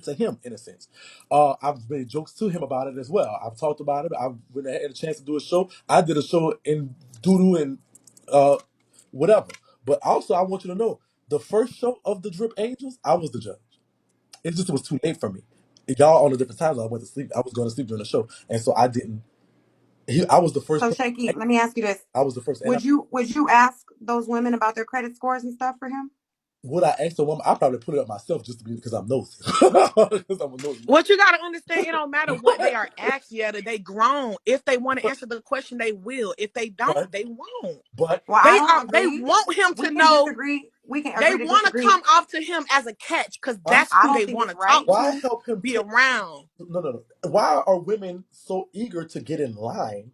to him in a sense. I've made jokes to him about it as well. I've talked about it. When I had a chance to do a show, I did a show in Doodoo and uh, whatever. But also, I want you to know the first show of the Drip Angels, I was the judge. It was too late for me. Y'all on the different times. I went to sleep. I was going to sleep during the show, and so I didn't. I was the first So person. Shaky, let me ask you this. I was the first, and Would you ask those women about their credit scores and stuff for him? would I ask a woman? I probably put it up myself just to be because I'm nosy. Because I'm a nosy. What you gotta understand, it don't matter what they are asked yet. They grown. If they want to But, answer the question, they will. If they don't, but, they won't. but, Well, I They don't are. They agree. want him We to can know. disagree. We can They agree to want to disagree. come off to him as a catch because huh? that's I who don't they think want it's to talk right. Why to, help him be take? around. No. Why are women so eager to get in line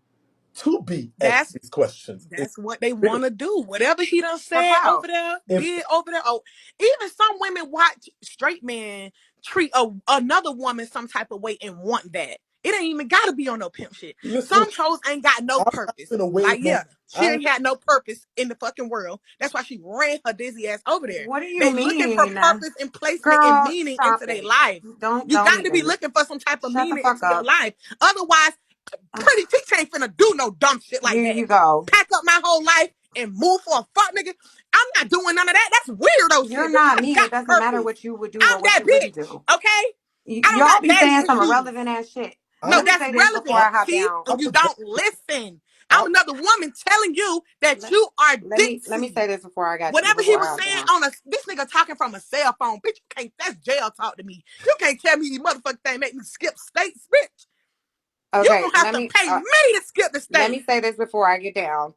to be asked That's these questions? that's what they Really, want to do. Whatever he done For said over clout. there, if did over there. Oh, even some women watch straight men treat another woman some type of way and want that. It ain't even gotta be on no pimp shit. listen, Some hoes ain't got no I'm not purpose. gonna wave Like, no. yeah, she I ain't had no purpose in the fucking world. That's why she ran her dizzy ass over there. What do you They looking for mean? purpose and placement and Girl, meaning stop into their it. life. Don't You don't got to be even. looking for some type of Shut the meaning fuck into your up. life. Otherwise, Pretty Teach ain't finna do no dumb shit like Here that. you go. Pack up my whole life and move for a fuck nigga. I'm not doing none of that. That's weirdo You're shit, bitch. not I me. got It doesn't matter purpose. what you would do or I'm what that you wouldn't bitch. do. Okay? I don't Y'all got be daddy saying some issues. irrelevant ass shit. No, Let I'm me that's say this before relevant. I'm I hop See? down. You I'm don't listen. I'm I'm another woman telling you that Let, you are let me ditzy. say this before I got Whatever he before was I hop saying down. on this nigga talking from a cell phone, bitch, you can't, that's jail talk to me. You can't tell me these motherfucking thing make me skip states, bitch. You Okay, gonna have to pay me to skip the let state. me say this before I get down.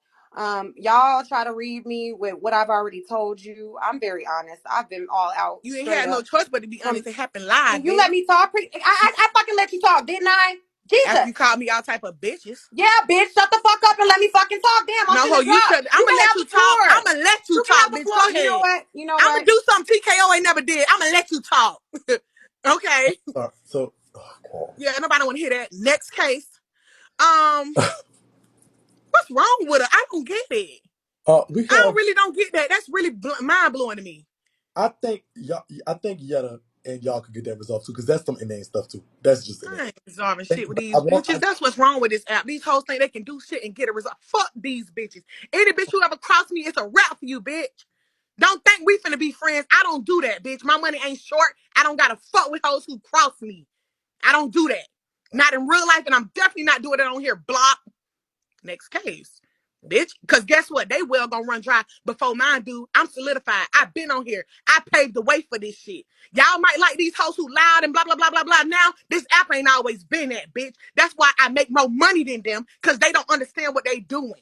Y'all try to read me with what I've already told you. I'm very honest. I've been all out You ain't straight had no up choice but to be from. honest. It happened live, You bitch. let me talk. I fucking let you talk, didn't I? After you Jesus. called me all type of bitches. Yeah, bitch. Shut the fuck up and let me fucking talk. Damn, I'm No, ho, finna you drop. should. I'm You gonna can let have you the talk. I'm floor. gonna let you You can have talk, the bitch. floor. Go You know ahead. what? You know I'm gonna what? do something TKO ain't never did. I'm gonna let you talk. Okay. sorry. So, oh, Yeah, nobody wanna hear that. Next case. Um, what's wrong with her? I don't get it. we I have. really don't get that. That's really mind blowing to me. I think y'all. I think Yetta and y'all could get that resolved too, because that's some inane stuff too. That's just inane. I ain't resolving shit with But I these want. bitches. That's what's wrong with this app. These hoes think they can do shit and get a result. Fuck these bitches. Any bitch who ever cross me, it's a wrap for you, bitch. Don't think we finna be friends. I don't do that, bitch. My money ain't short. I don't gotta fuck with hoes who cross me. I don't do that. Not in real life, and I'm definitely not doing it on here. Block. Next case. Bitch, because guess what? They well gonna run dry before mine do. I'm solidified. I've been on here. I paved the way for this shit. Y'all might like these hoes who loud and blah, blah, blah, blah, blah. Now, this app ain't always been that, bitch. That's why I make more money than them, because they don't understand what they doing.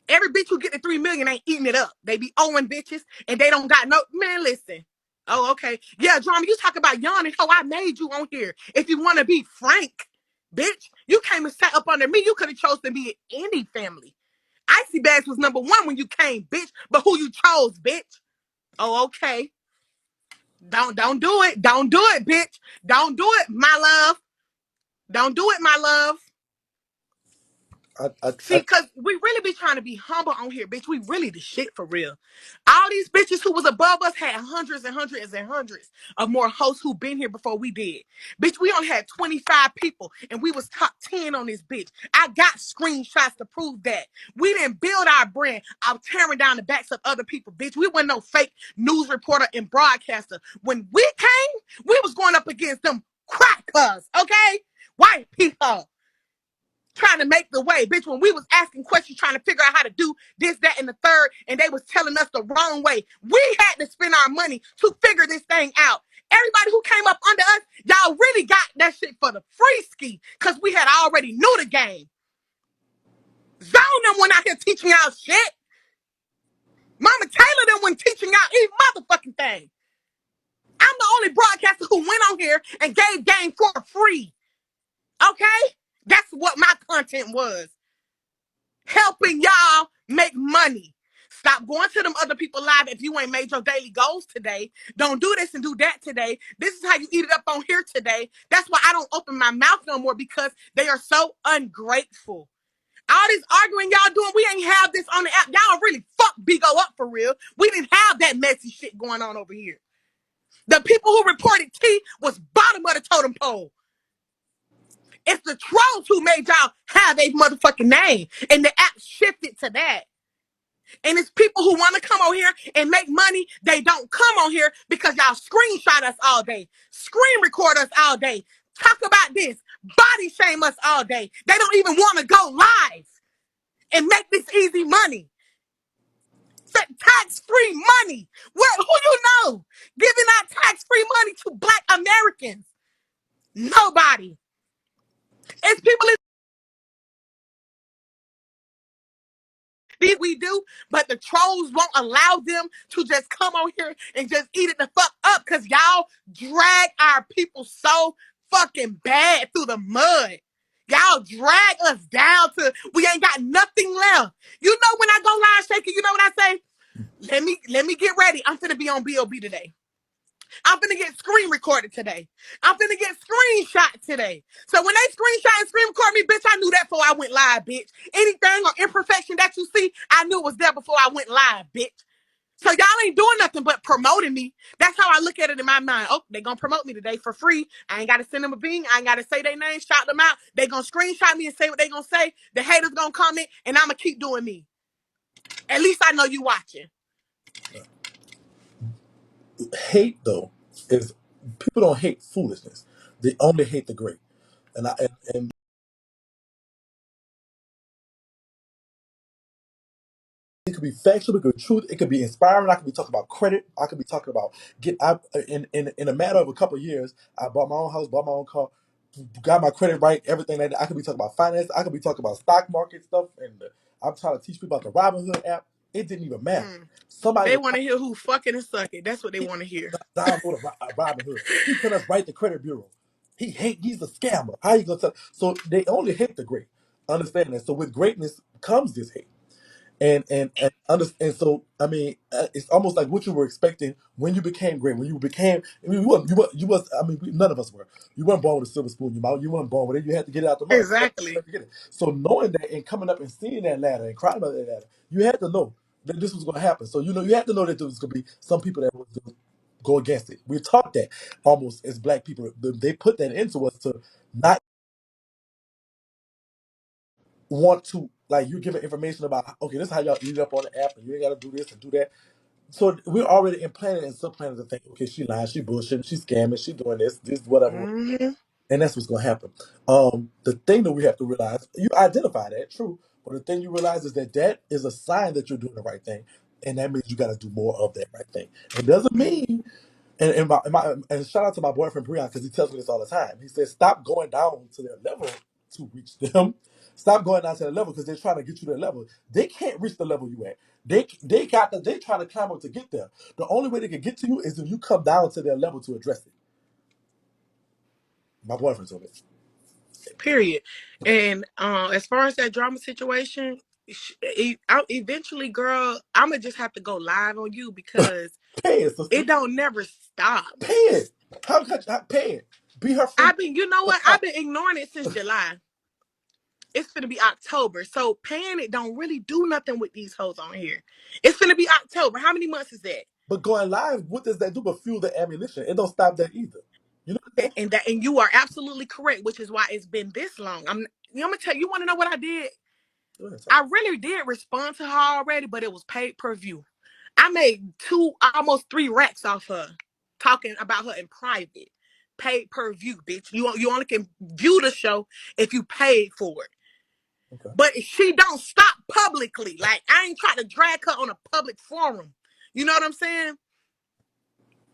Every bitch who get the 3 million ain't eating it up. They be owing bitches and they don't got no man. Listen. Oh, okay. Yeah, drama. You talk about yawning how I made you on here. If you want to be frank, bitch, you came and sat up under me. You could have chosen to be in any family. Icy Bags was number one when you came, bitch. But who you chose, bitch? Oh, okay. Don't do it. Don't do it, bitch. Don't do it, my love. Don't do it, my love. See, I cause we really be trying to be humble on here, bitch. We really the shit for real. All these bitches who was above us had hundreds and hundreds and hundreds of more hosts who been here before we did. Bitch, we only had 25 people and we was top 10 on this bitch. I got screenshots to prove that. We didn't build our brand out tearing down the backs of other people, bitch. We weren't no fake news reporter and broadcaster. When we came, we was going up against them crackers, okay? White people trying to make the way. Bitch, when we was asking questions, trying to figure out how to do this, that, and the third, and they was telling us the wrong way. We had to spend our money to figure this thing out. Everybody who came up under us, y'all really got that shit for the free ski, because we had already knew the game. Zone them went out here teaching y'all shit. Mama Taylor them went teaching y'all any motherfucking thing. I'm the only broadcaster who went on here and gave game for free. Okay? That's what my content was. Helping y'all make money. Stop going to them other people live if you ain't made your daily goals today. Don't do this and do that today. This is how you eat it up on here today. That's why I don't open my mouth no more, because they are so ungrateful. All this arguing y'all doing, we ain't have this on the app. Y'all really fuck Bigo up for real. We didn't have that messy shit going on over here. The people who reported T was bottom of the totem pole. It's the trolls who made y'all have a motherfucking name. And the app shifted to that. And it's people who want to come on here and make money. They don't come on here because y'all screenshot us all day, screen record us all day, talk about this, body shame us all day. They don't even want to go live and make this easy money. Tax-free money. Who you know giving out tax-free money to Black Americans? Nobody. It's people we do, but the trolls won't allow them to just come on here and just eat it the fuck up because y'all drag our people so fucking bad through the mud. Y'all drag us down to we ain't got nothing left. You know when I go live shaking, you know what I say? Let me get ready. I'm finna be on BOB today. I'm finna get screen recorded today. I'm finna get screenshot today. So when they screenshot and screen record me, bitch, I knew that before I went live, bitch. Anything or imperfection that you see, I knew was there before I went live, bitch. So y'all ain't doing nothing but promoting me. That's how I look at it in my mind. Oh, they gonna promote me today for free. I ain't gotta send them a bean. I ain't gotta say their name, shout them out. They gonna screenshot me and say what they gonna say. The haters gonna comment, and I'ma keep doing me. At least I know you watching. Hate though is people don't hate foolishness. They only hate the great. And it could be factual, it could be truth, it could be inspiring. I could be talking about credit. I could be talking about in a matter of a couple of years, I bought my own house, bought my own car, got my credit right, everything like that. I could be talking about finance. I could be talking about stock market stuff, and I'm trying to teach people about the Robinhood app. It didn't even matter. Somebody They was want to hear who fucking and sucking. That's what they he want to hear. download a Robinhood. He couldn't us write the credit bureau. He's a scammer. How you gonna tell? So they only hate the great. Understand that. So with greatness comes this hate. And so I mean, it's almost like what you were expecting when you became great. When you became, I mean, you was. I mean, none of us were. You weren't born with a silver spoon in your mouth. You weren't born with it. You had to get it out the mud. You Exactly. had to get it. So knowing that and coming up and seeing that ladder and crying about that ladder, you had to know that this was going to happen. So you had to know that there was going to be some people that was going to go against it. We're taught that almost as Black people. They put that into us to not want to, like, you're giving information about, okay, this is how y'all eat up on the app and you ain't got to do this and do that. So we're already implanted and supplanted to think, okay, she lying, she bullshitting, she scamming, she doing this, whatever, Mm-hmm. and that's what's gonna happen. The thing that we have to realize, you identify that, true, but the thing you realize is that that is a sign that you're doing the right thing, and that means you got to do more of that right thing. It doesn't mean, and shout out to my boyfriend Breon because he tells me this all the time. He says, stop going down to their level to reach them. Stop going down to their level because they're trying to get you to their level. They can't reach the level you at. They trying to climb up to get there. The only way they can get to you is if you come down to their level to address it. My boyfriend told me. Period. And as far as that drama situation, eventually, girl, I'm gonna just have to go live on you because Pay it, sister. it don't never stop. Pay it. Pay it? Be her friend. You know what? I've been ignoring it since July. It's gonna be October, so paying it don't really do nothing with these hoes on here. It's gonna be October. How many months is that? But going live, what does that do but fuel the ammunition? It don't stop that either. You know what I'm And you are absolutely correct, which is why it's been this long. I'm gonna tell you. You want to know what I did? saying? I really did respond to her already, but it was paid per view. I made almost 3 racks off her, talking about her in private. Paid per view, bitch. You only can view the show if you paid for it. Okay. But she don't stop publicly. Like, I ain't trying to drag her on a public forum. You know what I'm saying?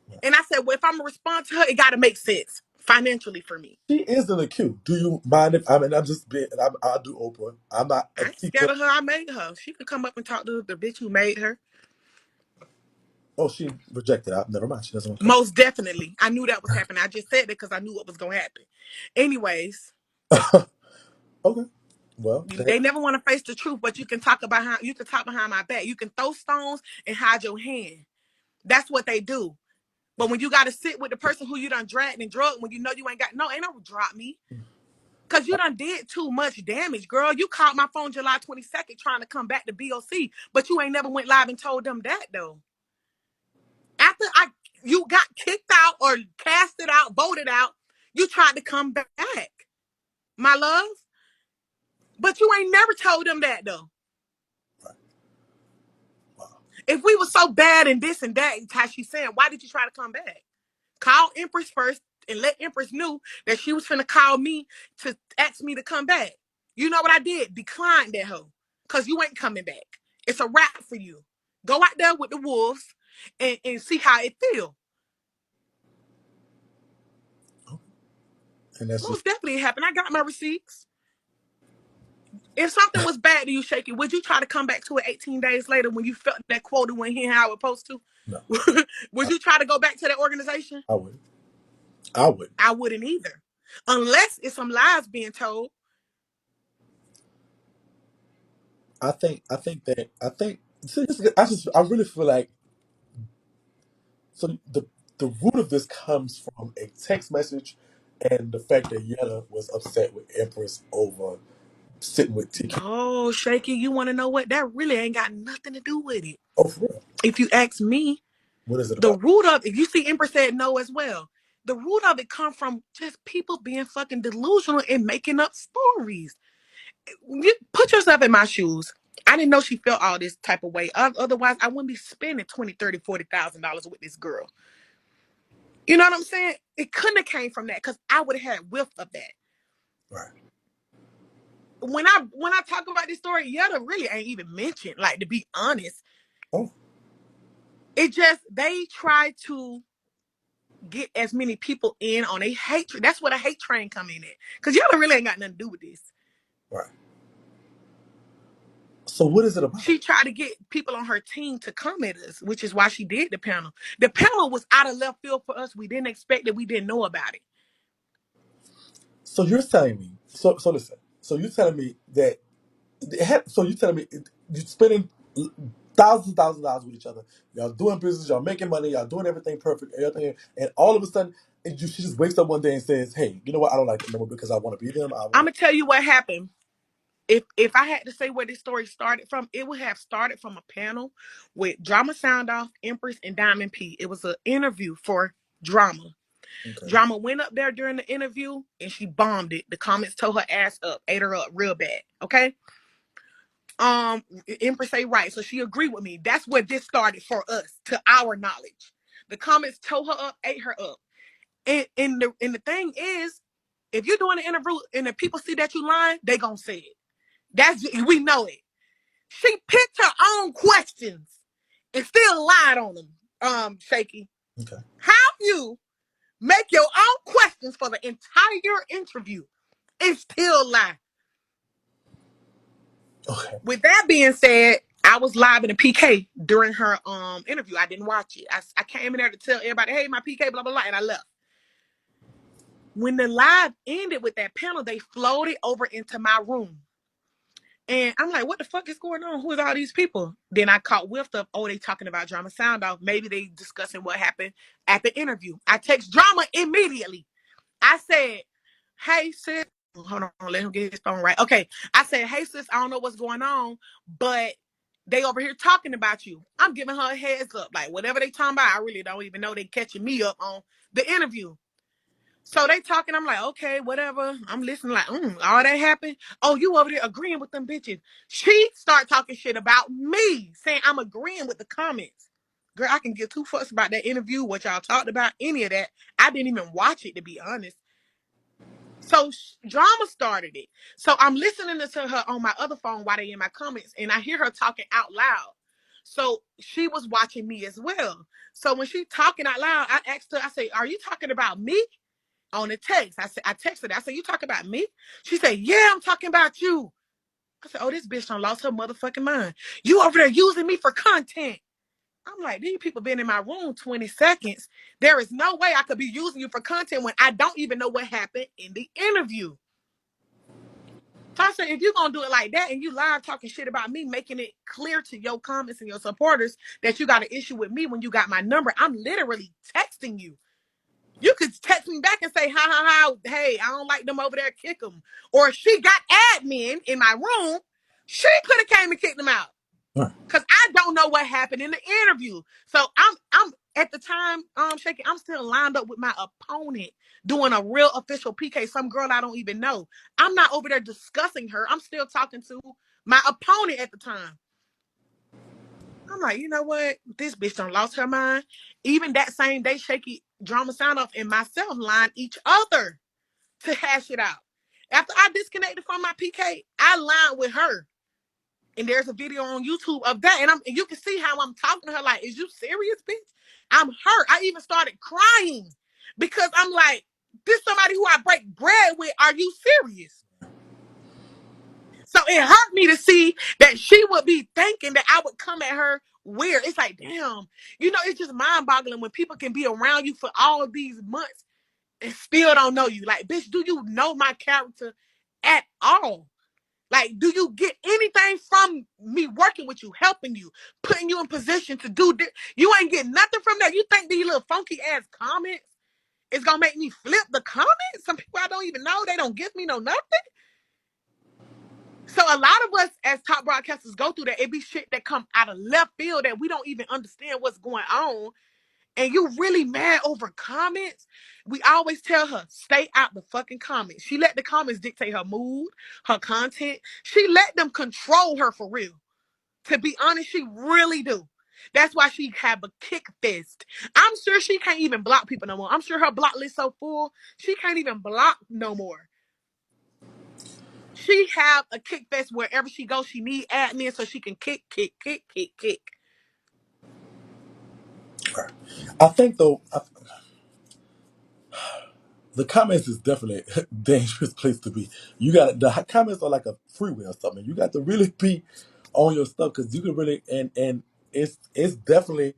Yeah. And I said, well, if I'm gonna respond to her, it gotta make sense financially for me. She is in the queue. Do you mind if I'm just being? I'll do Oprah. I'm not a I ain't teacher. scared of her. I made her. She can come up and talk to the bitch who made her. Oh, she rejected. Never mind. She doesn't want to come. Most definitely. I knew that was happening. I just said it because I knew what was going to happen. Anyways, Okay. Well, they never want to face the truth, but you can talk behind my back. You can throw stones and hide your hand. That's what they do. But when you got to sit with the person who you done dragged and drugged, when you know you ain't no drop me. Because you done did too much damage, girl. You called my phone July 22nd trying to come back to BOC, but you ain't never went live and told them that, though. After you got kicked out or casted out, voted out, you tried to come back, my love. But you ain't never told them that though. Right. Wow. If we were so bad and this and that, how she's saying, why did you try to come back? Call Empress first and let Empress knew that she was finna call me to ask me to come back. You know what I did? Declined that hoe. Cause you ain't coming back. It's a wrap for you. Go out there with the wolves and see how it feel. And that's just Most definitely happened. I got my receipts. If something was bad to you, Shaky, would you try to come back to it 18 days later when you felt that quota went here how it was supposed no. to? Would you try to go back to that organization? I wouldn't. I wouldn't. I wouldn't either. Unless it's some lies being told. I think see, I really feel like so the root of this comes from a text message and the fact that Yetta was upset with Empress over sitting with TK. Oh, Shaky, you want to know what? That really ain't got nothing to do with it. Oh, for real? If you ask me, What is it the about? root of it, you see Empress said no as well. The root of it come from just people being fucking delusional and making up stories. You put yourself in my shoes. I didn't know she felt all this type of way. Otherwise, I wouldn't be spending $20,000, $30,000, $40,000 with this girl. You know what I'm saying? It couldn't have came from that because I would have had whiff of that. Right. When I talk about this story, Yetta really ain't even mentioned. Like, to be honest, Oh, it just they try to get as many people in on a hate train. That's where the hate train come in at. Because Yetta really ain't got nothing to do with this. right. So what is it about? She tried to get people on her team to come at us, which is why she did the panel. The panel was out of left field for us. We didn't expect it. We didn't know about it. So you're telling me. So listen. So you're telling me that. So you're telling me you're spending thousands of dollars with each other. Y'all doing business. Y'all making money. Y'all doing everything perfect. Everything, and all of a sudden, she just wakes up one day and says, "Hey, you know what? I don't like them no more because I want to be them. I I'm want." gonna tell you what happened. If I had to say where this story started from, it would have started from a panel with Drama Sound Off, Empress, and Diamond P. It was an interview for Drama. Okay. Drama went up there during the interview and she bombed it. The comments tore her ass up, ate her up real bad. Okay. Empress say right, so she agreed with me. That's where this started for us, to our knowledge. The comments tore her up, ate her up. And the thing is, if you're doing an interview and the people see that you lying, they gonna say it. We know it. She picked her own questions and still lied on them. Shaky. Okay. How you make your own questions for the entire interview and still lie? Okay. With that being said, I was live in a PK during her interview. I didn't watch it. I came in there to tell everybody, hey, my PK, blah, blah, blah, and I left. When the live ended with that panel, they floated over into my room. And I'm like, what the fuck is going on? Who is all these people? Then I caught whiff of, oh, they talking about Drama Sound Off. Maybe they discussing what happened at the interview. I text Drama immediately. I said, hey, sis. Hold on, let him get his phone right. Okay. I said, hey, sis, I don't know what's going on, but they over here talking about you. I'm giving her a heads up. Like, whatever they talking about, I really don't even know. They catching me up on the interview. So they talking, I'm like, okay, whatever. I'm listening like, all that happened. Oh, you over there agreeing with them bitches. She start talking shit about me, saying I'm agreeing with the comments. Girl, I can give two fucks about that interview, what y'all talked about, any of that. I didn't even watch it, to be honest. So Drama started it. So I'm listening to her on my other phone while they in my comments, and I hear her talking out loud. So she was watching me as well. So when she talking out loud, I asked her, I say, are you talking about me? On the text. I texted her. I said, you talking about me? She said, yeah, I'm talking about you. I said, oh, this bitch done lost her motherfucking mind. You over there using me for content. I'm like, these people been in my room 20 seconds. There is no way I could be using you for content when I don't even know what happened in the interview. So I said, if you're going to do it like that and you live talking shit about me, making it clear to your comments and your supporters that you got an issue with me when you got my number, I'm literally texting you. You could text me back and say, hey, I don't like them over there, kick them. Or if she got admin in my room, she could have came and kicked them out. Right. Because I don't know what happened in the interview. So At the time, Shaky, I'm still lined up with my opponent doing a real official PK, some girl I don't even know. I'm not over there discussing her. I'm still talking to my opponent at the time. I'm like, you know what? This bitch done lost her mind. Even that same day, Shaky, Drama Sound Off, and myself lined each other to hash it out. After I disconnected from my PK, I lined with her. And there's a video on YouTube of that. And you can see how I'm talking to her like, is you serious, bitch? I'm hurt. I even started crying because I'm like, this somebody who I break bread with. Are you serious? So it hurt me to see that she would be thinking that I would come at her weird. It's like, damn, it's just mind boggling when people can be around you for all these months and still don't know you. Like, bitch, do you know my character at all? Like, do you get anything from me working with you, helping you, putting you in position to do this? You ain't getting nothing from that. You think these little funky ass comments is gonna make me flip the comments? Some people I don't even know, they don't give me no nothing. So a lot of us as top broadcasters go through that. It be shit that come out of left field that we don't even understand what's going on. And you really mad over comments. We always tell her, stay out the fucking comments. She let the comments dictate her mood, her content. She let them control her for real. To be honest, she really do. That's why she have a kick fest. I'm sure she can't even block people no more. I'm sure her block list so full, she can't even block no more. She have a kick fest wherever she goes. She need admin so she can kick. I think though, the comments is definitely a dangerous place to be. You got the comments are like a freeway or something. You got to really be on your stuff because you can really and it's definitely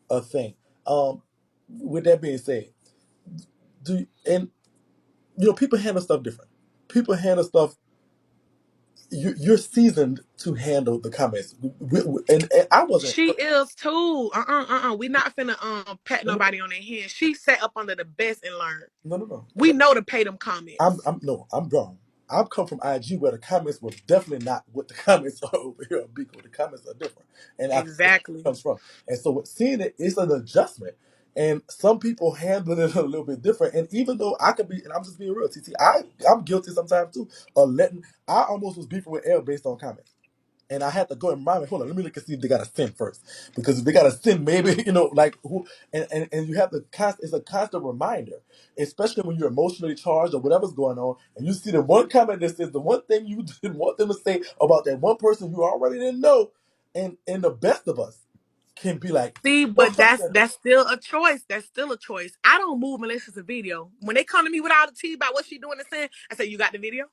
a thing. With that being said, people handle stuff different. People handle stuff. You're seasoned to handle the comments, and I wasn't. She is too. We not finna pat nobody on their head. She sat up under the best and learned. No. We know to pay them comments. I'm wrong. I've come from IG where the comments were definitely not what the comments are over here on Bico. The comments are different, and I think that's where it Exactly. comes from. And so seeing it is an adjustment, and some people handle it a little bit different. And even though I could be, and I'm just being real, TT, I'm guilty sometimes too of letting. I almost was beefing with L based on comments. And I had to go and remind me, hold on, let me look and see if they got a sin first. Because if they got a sin, maybe, like who and you have to it's a constant reminder, especially when you're emotionally charged or whatever's going on, and you see the one comment that says the one thing you didn't want them to say about that one person you already didn't know. And the best of us can be like, See, don't but touch that's that. that's still a choice. That's still a choice. I don't move unless it's a video. When they come to me without a tea about what she doing and saying, I say, you got the video?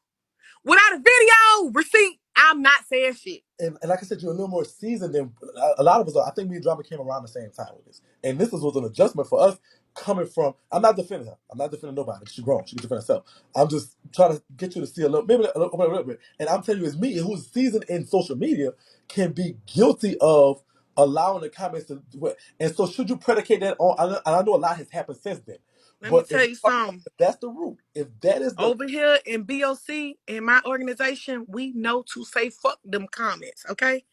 Without a video receipt, I'm not saying shit. And like I said, you're a little more seasoned than a lot of us are. I think me and Drama came around the same time with this. And this was an adjustment for us coming from, I'm not defending her. I'm not defending nobody. She's grown. She can defend herself. I'm just trying to get you to see a little bit. And I'm telling you, it's me who's seasoned in social media can be guilty of allowing the comments to, and so should you predicate that on, and I know a lot has happened since then. Let me But if tell you something. that's the root, if that is the, Over here in BOC, in my organization, we know to say fuck them comments, okay?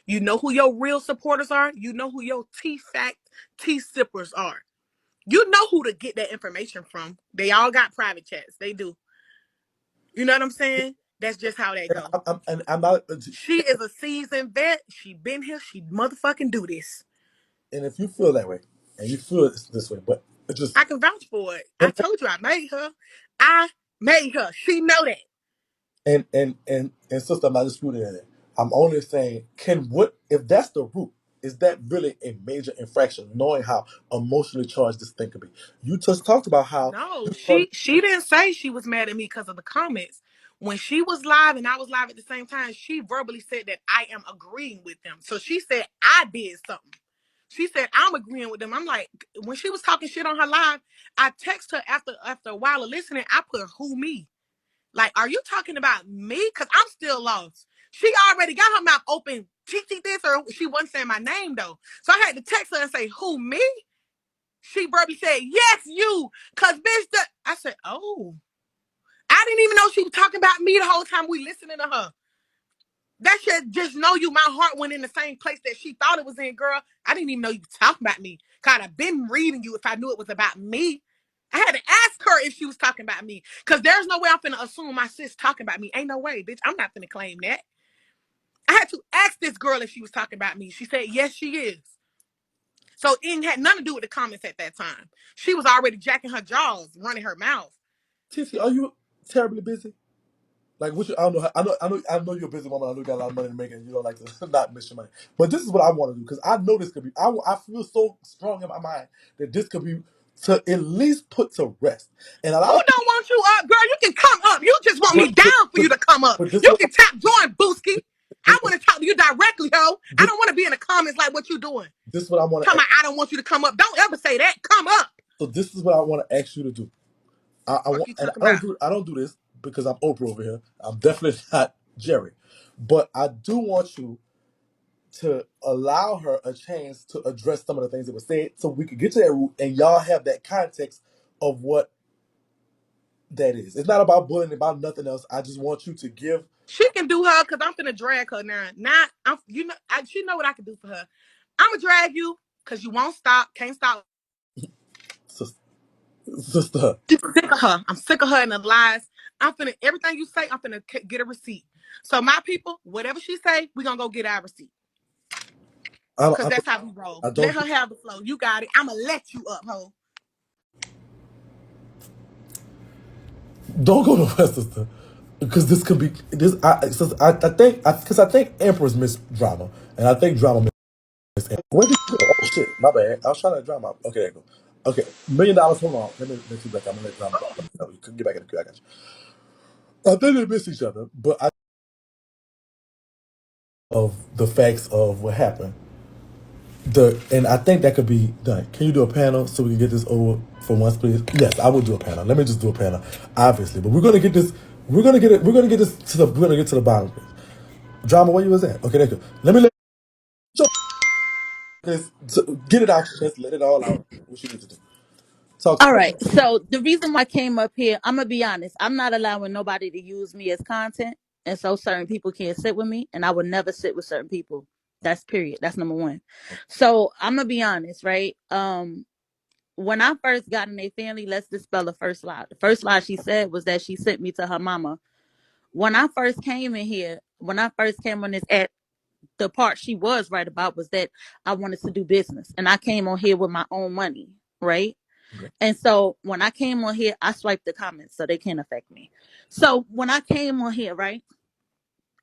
You know who your real supporters are. You know who your T-fact T-sippers are. You know who to get that information from. They all got private chats. They do. You know what I'm saying? That's just how they go. I'm not. She is a seasoned vet. She been here. She motherfucking do this. And if you feel that way, and you feel this way, but it just I can vouch for it. I told you I made her. I made her. She know that. and sister, I'm not disputing that. I'm only saying, if that's the root, is that really a major infraction? Knowing how emotionally charged this thing could be. You just talked about how No, you she didn't say she was mad at me because of the comments. When she was live and I was live at the same time, she verbally said that I am agreeing with them. So she said I did something. She said I'm agreeing with them. I'm like, when she was talking shit on her live, I text her after a while of listening. I put who me. Like, are you talking about me? Because I'm still lost. She already got her mouth open. She this or she wasn't saying my name though. So I had to text her and say, who me? She verbally said, yes, you. Cause bitch, I said, oh. I didn't even know she was talking about me the whole time we listening to her. That shit just know you. My heart went in the same place that she thought it was in, girl. I didn't even know you were talking about me. Kind of been reading you if I knew it was about me. I had to ask her if she was talking about me. Because there's no way I'm finna assume my sis talking about me. Ain't no way, bitch. I'm not finna claim that. I had to ask this girl if she was talking about me. She said, yes, she is. So it had nothing to do with the comments at that time. She was already jacking her jaws, running her mouth. TT, are you terribly busy? Like, what you, I don't know. I know you're a busy woman. I know you got a lot of money to make, and you don't like to not miss your money. But this is what I want to do because I know this could be. I feel so strong in my mind that this could be to at least put to rest. And a Who lot of people, don't want you up, girl? You can come up. You just want me but down for you to come up. but this You what can tap join, Booski. I this want to talk to you directly, ho. I this don't want to be in the comments like what you doing. this what I want Tell to. me I don't want you to come up. Don't ever say that. Come up. So this is what I want to ask you to do. I Fuck want, you and talking about. I don't do this because I'm Oprah over here. I'm definitely not Jerry, but I do want you to allow her a chance to address some of the things that were said, so we could get to that root, and y'all have that context of what that is. It's not about bullying, about nothing else. I just want you to give. She can do her because I'm finna drag her now. Not, I'm, you know, she know what I can do for her. I'ma drag you because you won't stop, can't stop. Sister, sister, I'm sick of her. I'm sick of her and the lies. I'm finna everything you say. I'm finna get a receipt. So my people, whatever she say, we gonna go get our receipt I don't, because I that's don't, how we roll. I Let don't, her have the flow. You got it. I'ma let you up, ho. don't go nowhere, sister, because this could be this. I think Empress missed drama, and I think drama missed. Where did you go? Oh shit, my bad. I was trying to drama. Okay, there you go. Okay, $1,000,000. Hold on, let me let you back. I'm gonna let drama. You can get back in the queue. I got you. I think they missed each other, but I of the facts of what happened. And I think that could be done. Can you do a panel so we can get this over for once, please? Yes, I will do a panel. Let me just do a panel, obviously. But we're gonna get this. We're gonna get it. We're gonna get this to the. We're gonna get to the bottom of it. Drama, where you was at? Okay, there you go. Let me this. Get it out. Just let it all out. What you need to do. Talk to All me. right. So the reason why I came up here, I'm gonna be honest. I'm not allowing nobody to use me as content, and so certain people can't sit with me, and I would never sit with certain people. That's period. That's number one. So I'm gonna be honest, right? When I first got in a family, let's dispel the first lie. The first lie she said was that she sent me to her mama. When I first came in here, when I first came on this app, the part she was right about was that I wanted to do business, and I came on here with my own money, right? Okay. And so when I came on here, I swiped the comments so they can't affect me. So when I came on here, right?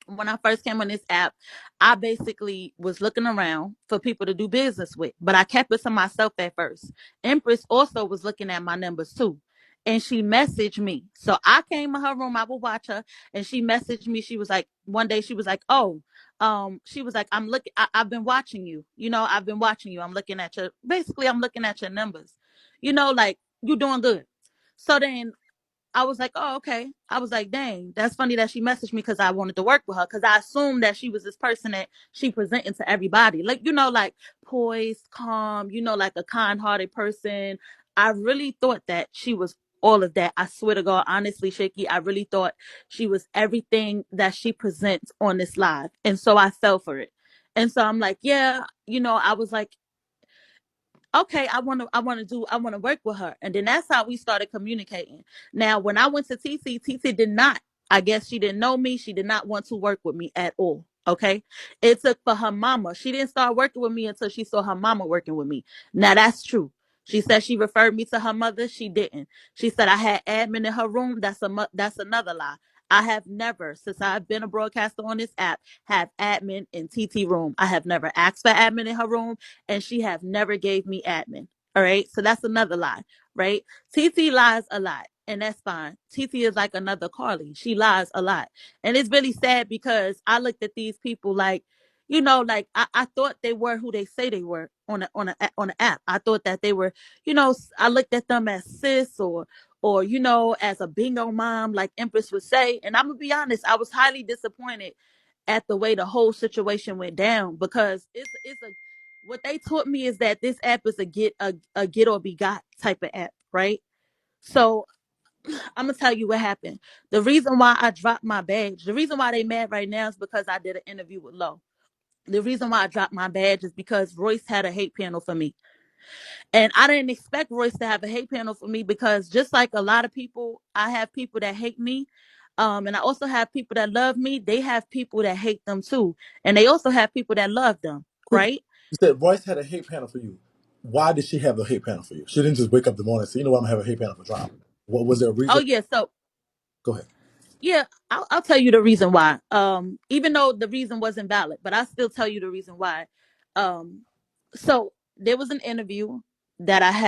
When I first came on this app, I basically was looking around for people to do business with, but I kept it to myself at first. Empress also was looking at my numbers too. And she messaged me. So I came in her room, I would watch her, and she messaged me. She was like, one day she was like, oh, she was like, I've been watching you. I've been watching you. I'm looking at your basically I'm looking at your numbers. Like you doing good. So then I was like, oh, okay. I was like, dang, that's funny that she messaged me because I wanted to work with her because I assumed that she was this person that she presenting to everybody. Like, like poised, calm, like a kind hearted person. I really thought that she was all of that. I swear to God, honestly, Shaky, I really thought she was everything that she presents on this live. And so I fell for it. And so I'm like, yeah, I was like, okay, I want to work with her. And then that's how we started communicating. Now, when I went to TT did not, I guess she didn't know me. She did not want to work with me at all. Okay. It took for her mama. She didn't start working with me until she saw her mama working with me. Now that's true. She said she referred me to her mother. She didn't. She said I had admin in her room. That's another lie. I have never, since I've been a broadcaster on this app, have admin in TT room. I have never asked for admin in her room, and she have never gave me admin. All right. So that's another lie, right? TT lies a lot, and that's fine. TT is like another Carly. She lies a lot. And it's really sad because I looked at these people like, like I thought they were who they say they were on the app. I thought that they were, I looked at them as sis or as a bingo mom, like Empress would say. And I'm gonna be honest, I was highly disappointed at the way the whole situation went down because it's a what they taught me is that this app is a get or be got type of app, right? So I'm gonna tell you what happened. The reason why I dropped my badge, the reason why they mad right now is because I did an interview with Low. The reason why I dropped my badge is because Royce had a hate panel for me. And I didn't expect Royce to have a hate panel for me because just like a lot of people, I have people that hate me. And I also have people that love me. They have people that hate them too. And they also have people that love them, Quick, right? you said Royce had a hate panel for you. Why did she have a hate panel for you? She didn't just wake up the morning and say, you know what, I'm gonna have a hate panel for drama. What was there a Oh reason? yeah, so Go ahead. yeah, I'll tell you the reason why. Even though the reason wasn't valid, but I'll still tell you the reason why. So there was an interview that I had